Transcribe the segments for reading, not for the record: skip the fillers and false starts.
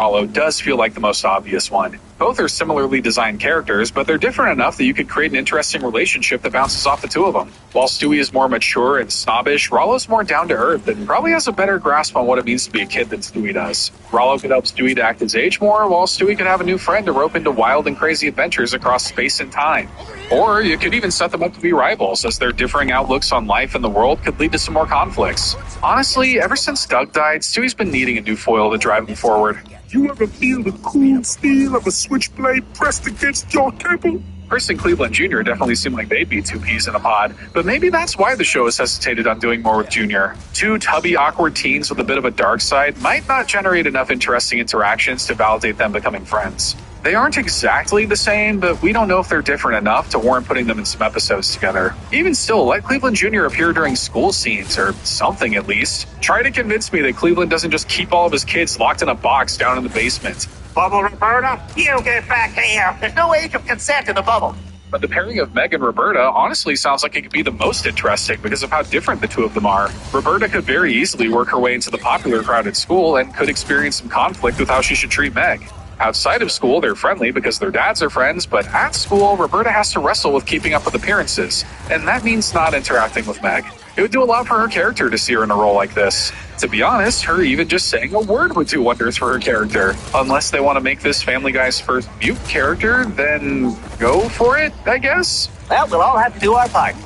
Rollo does feel like the most obvious one. Both are similarly designed characters, but they're different enough that you could create an interesting relationship that bounces off the two of them. While Stewie is more mature and snobbish, Rollo's more down-to-earth and probably has a better grasp on what it means to be a kid than Stewie does. Rollo could help Stewie to act his age more, while Stewie could have a new friend to rope into wild and crazy adventures across space and time. Or you could even set them up to be rivals, as their differing outlooks on life and the world could lead to some more conflicts. Honestly, ever since Doug died, Stewie's been needing a new foil to drive him forward. You ever feel the cool steel of a switchblade pressed against your temple? Chris and Cleveland Jr. definitely seem like they'd be two peas in a pod, but maybe that's why the show has hesitated on doing more with Jr. Two tubby, awkward teens with a bit of a dark side might not generate enough interesting interactions to validate them becoming friends. They aren't exactly the same, but we don't know if they're different enough to warrant putting them in some episodes together. Even still, let Cleveland Jr. appear during school scenes, or something at least. Try to convince me that Cleveland doesn't just keep all of his kids locked in a box down in the basement. Bubble, Roberta, you get back here. There's no age of consent in the bubble. But the pairing of Meg and Roberta honestly sounds like it could be the most interesting because of how different the two of them are. Roberta could very easily work her way into the popular crowd at school and could experience some conflict with how she should treat Meg. Outside of school, they're friendly because their dads are friends, but at school, Roberta has to wrestle with keeping up with appearances, and that means not interacting with Meg. It would do a lot for her character to see her in a role like this. To be honest, her even just saying a word would do wonders for her character. Unless they want to make this Family Guy's first mute character, then go for it, I guess? Well, we'll all have to do our part.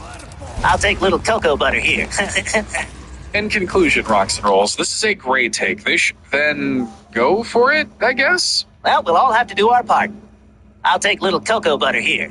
I'll take little cocoa butter here. In conclusion, Rocks and Rolls, this is a great take. Then go for it, I guess? Well, we'll all have to do our part. I'll take little cocoa butter here.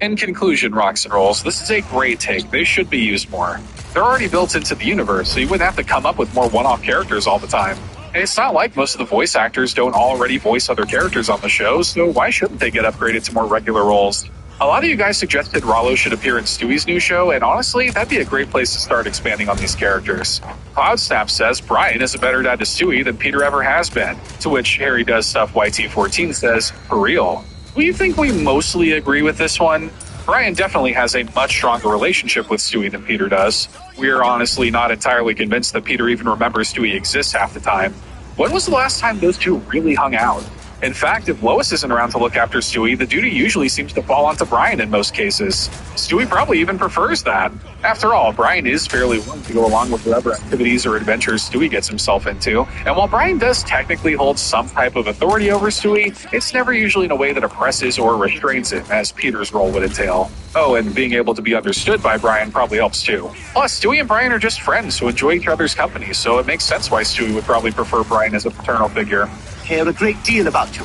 In conclusion, Rocks and Rolls, this is a great take. They should be used more. They're already built into the universe, so you wouldn't have to come up with more one-off characters all the time. And it's not like most of the voice actors don't already voice other characters on the show, so why shouldn't they get upgraded to more regular roles? A lot of you guys suggested Rollo should appear in Stewie's new show, and honestly, that'd be a great place to start expanding on these characters. Cloudsnap says Brian is a better dad to Stewie than Peter ever has been, to which Harry Does Stuff YT14 says, for real. We think we mostly agree with this one. Brian definitely has a much stronger relationship with Stewie than Peter does. We're honestly not entirely convinced that Peter even remembers Stewie exists half the time. When was the last time those two really hung out? In fact, if Lois isn't around to look after Stewie, the duty usually seems to fall onto Brian in most cases. Stewie probably even prefers that. After all, Brian is fairly willing to go along with whatever activities or adventures Stewie gets himself into, and while Brian does technically hold some type of authority over Stewie, it's never usually in a way that oppresses or restrains him, as Peter's role would entail. Oh, and being able to be understood by Brian probably helps too. Plus, Stewie and Brian are just friends who enjoy each other's company, so it makes sense why Stewie would probably prefer Brian as a paternal figure. Care a great deal about you.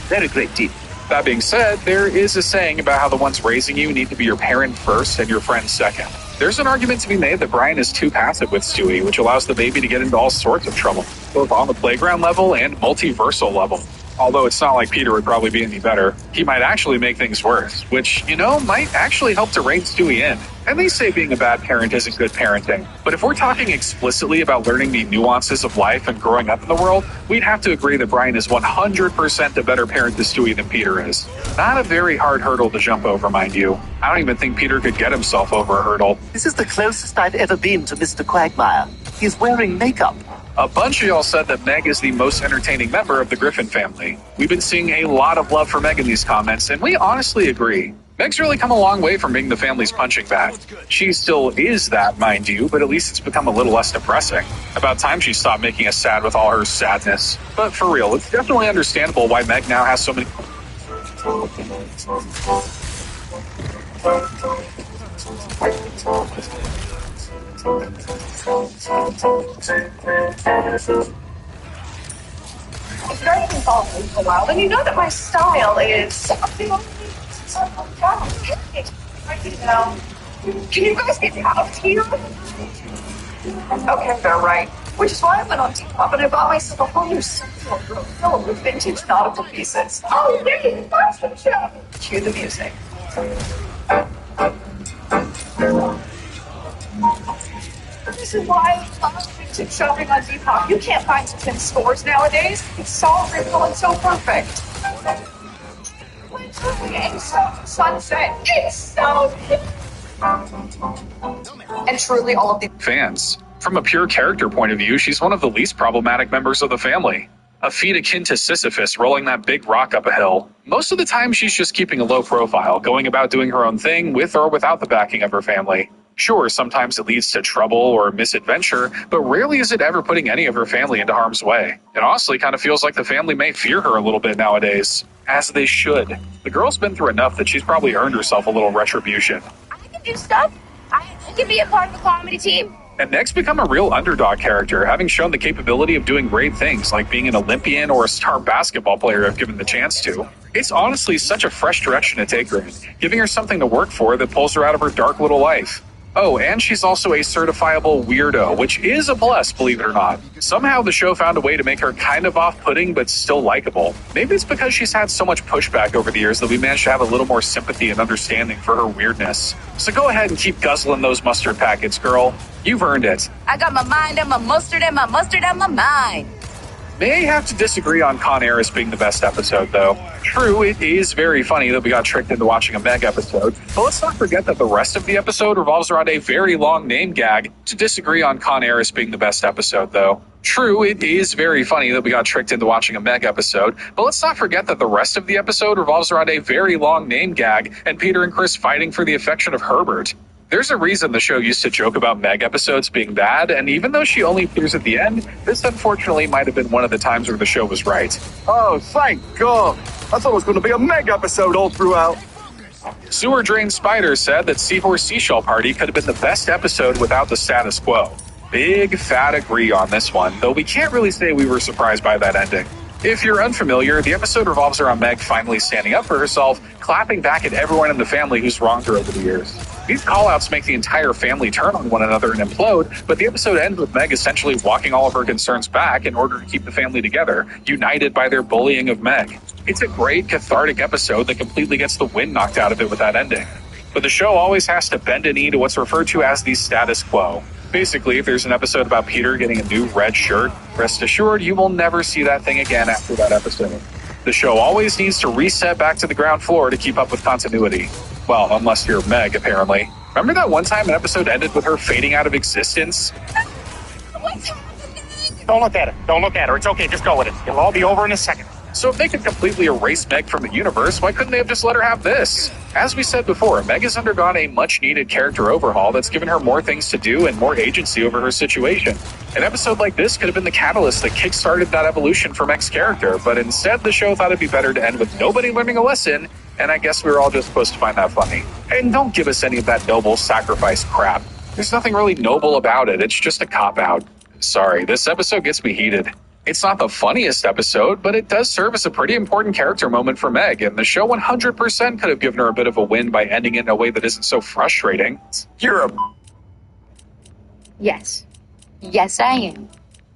Very great deal. That being said, there is a saying about how the ones raising you need to be your parent first and your friend second. There's an argument to be made that Brian is too passive with Stewie, which allows the baby to get into all sorts of trouble, both on the playground level and multiversal level. Although it's not like Peter would probably be any better, he might actually make things worse, which, might actually help to rein Stewie in. And they say being a bad parent isn't good parenting. But if we're talking explicitly about learning the nuances of life and growing up in the world, we'd have to agree that Brian is 100% a better parent to Stewie than Peter is. Not a very hard hurdle to jump over, mind you. I don't even think Peter could get himself over a hurdle. This is the closest I've ever been to Mr. Quagmire. He's wearing makeup. A bunch of y'all said that Meg is the most entertaining member of the Griffin family. We've been seeing a lot of love for Meg in these comments, and we honestly agree. Meg's really come a long way from being the family's punching bag. She still is that, mind you, but at least it's become a little less depressing. About time she stopped making us sad with all her sadness. But for real, it's definitely understandable why Meg now has so many... It's very involved for a while, and you know that my style is Can you guys get out here? Okay, they're right. Which is why I went on Depop and I bought myself a whole new central room filled with vintage nautical pieces. Oh, yay! That's the show! Cue the music. This is why I love vintage shopping on Depop. You can't find such in stores nowadays. It's so original and so perfect. It's so sunset. It's so... And truly all of the fans. From a pure character point of view, she's one of the least problematic members of the family. A feat akin to Sisyphus rolling that big rock up a hill. Most of the time, she's just keeping a low profile, going about doing her own thing with or without the backing of her family. Sure, sometimes it leads to trouble or misadventure, but rarely is it ever putting any of her family into harm's way. It honestly kind of feels like the family may fear her a little bit nowadays. As they should. The girl's been through enough that she's probably earned herself a little retribution. I can do stuff. I can be a part of a comedy team. And Meg's become a real underdog character, having shown the capability of doing great things like being an Olympian or a star basketball player if given the chance to. It's honestly such a fresh direction to take her in, giving her something to work for that pulls her out of her dark little life. Oh, and she's also a certifiable weirdo, which is a plus, believe it or not. Somehow the show found a way to make her kind of off-putting, but still likable. Maybe it's because she's had so much pushback over the years that we managed to have a little more sympathy and understanding for her weirdness. So go ahead and keep guzzling those mustard packets, girl. You've earned it. I got my mind on my mustard and my mustard on my mind. May have to disagree on Con Air as being the best episode, though. True, it is very funny that we got tricked into watching a Meg episode, but let's not forget that the rest of the episode revolves around a very long name gag. To disagree on Con Air as being the best episode, though. True, it is very funny that we got tricked into watching a Meg episode, but let's not forget that the rest of the episode revolves around a very long name gag and Peter and Chris fighting for the affection of Herbert. There's a reason the show used to joke about Meg episodes being bad, and even though she only appears at the end, this unfortunately might have been one of the times where the show was right. Oh, thank God. I thought it was going to be a Meg episode all throughout. Sewer Drain Spider said that Seahorse Seashell Party could have been the best episode without the status quo. Big fat agree on this one, though we can't really say we were surprised by that ending. If you're unfamiliar, the episode revolves around Meg finally standing up for herself, clapping back at everyone in the family who's wronged her over the years. These callouts make the entire family turn on one another and implode, but the episode ends with Meg essentially walking all of her concerns back in order to keep the family together, united by their bullying of Meg. It's a great, cathartic episode that completely gets the wind knocked out of it with that ending. But the show always has to bend a knee to what's referred to as the status quo. Basically, if there's an episode about Peter getting a new red shirt, rest assured you will never see that thing again after that episode. The show always needs to reset back to the ground floor to keep up with continuity. Well, unless you're Meg, apparently. Remember that one time an episode ended with her fading out of existence? What's happening? Don't look at it. Don't look at her. It's okay. Just go with it. It'll all be over in a second. So if they could completely erase Meg from the universe, why couldn't they have just let her have this? As we said before, Meg has undergone a much-needed character overhaul that's given her more things to do and more agency over her situation. An episode like this could have been the catalyst that kick-started that evolution for Meg's character, but instead the show thought it'd be better to end with nobody learning a lesson, and I guess we were all just supposed to find that funny. And don't give us any of that noble sacrifice crap. There's nothing really noble about it, it's just a cop-out. Sorry, this episode gets me heated. It's not the funniest episode, but it does serve as a pretty important character moment for Meg, and the show 100% could have given her a bit of a win by ending it in a way that isn't so frustrating. You're a... Yes. Yes, I am.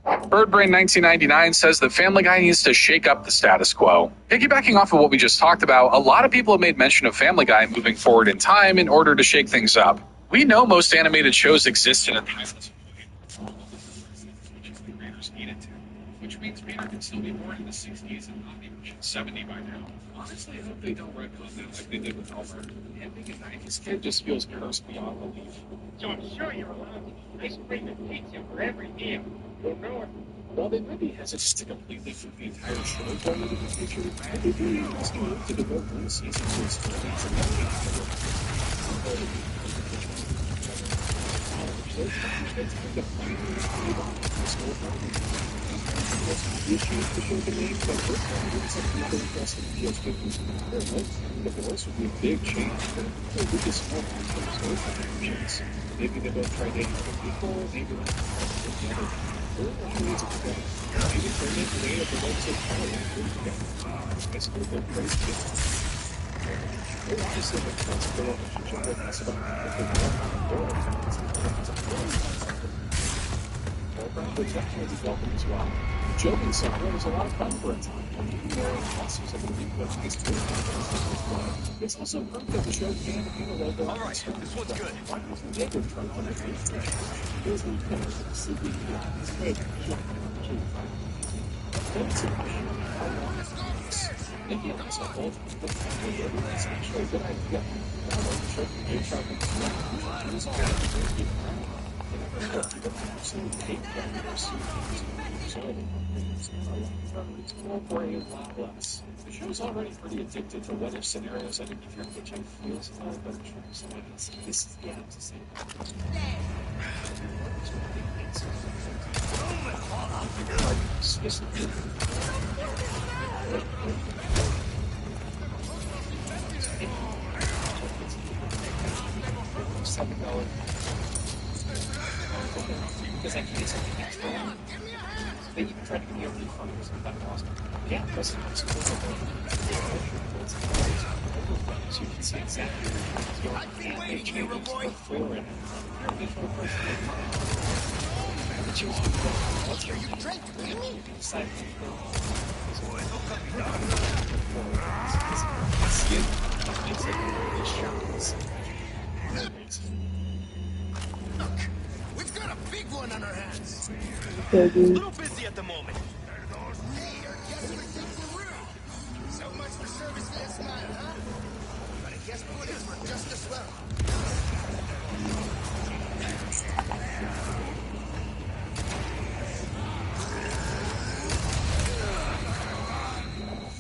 Birdbrain1999 says that Family Guy needs to shake up the status quo. Piggybacking off of what we just talked about, a lot of people have made mention of Family Guy moving forward in time in order to shake things up. We know most animated shows exist in a timeless which means Peter can still be born in the 60s and not be pushing 70 by now. Honestly, I hope they don't retcon that like they did with Elmer. And being a 90s kid just feels cursed beyond belief. So I'm sure you're allowed to eat ice cream and pizza for every meal. Go north. While they might be hesitant to completely flip the entire show going into the future, they do need to devote one season to its stories the voice would be a big change for Lucas Film in terms of options. Maybe they both try dating other people, maybe they'll together. Maybe they're making later the legs of power together. I suppose they're praised together. They're obviously the possible relationship with us about the It's definitely welcome as well. Joking somewhere was a lot of fun for a time. It's also proof that the show can be a logo. All right, this one's good. absolute hate predators. For a lot less. The show's already pretty addicted to what if scenarios underneath your kitchen feels a little better. This is the opposite. Because I can't something extra. They even tried to give me a refund or something that lost. Yeah, that's so you can see exactly what's going on. They changed the floor in but you what's your you trying to kill me? You can decide to see it. It's like really shots. Look, we've got a big one on our hands. Okay, A dude. little busy at the moment. Hey, our guests would think we're rude. So much for service last mile, huh? But I guess bullets were just as well.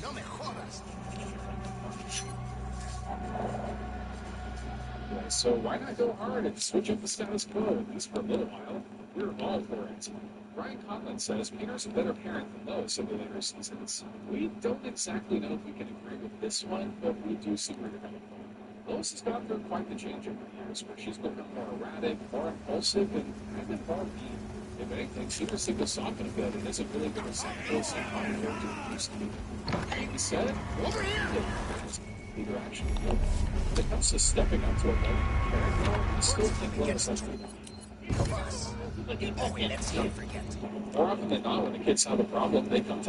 No me jodas. So why not go hard and switch up the status quo, at least for a little while? We're all for it. Brian Conlon says Peter's a better parent than Lois in the later seasons. We don't exactly know if we can agree with this one, but we do see where you're coming from. Lois has gone through quite the change over the years, where she's become more erratic, more impulsive, and even more mean. If anything, Peter seems to soften a bit and isn't really the resemblance of how the character used to be. He said, over here! Peter actually did. When it comes to stepping up to a level of character, I still think Lois has to Oh, let's not forget. More often than not, when the kids have a problem, they come to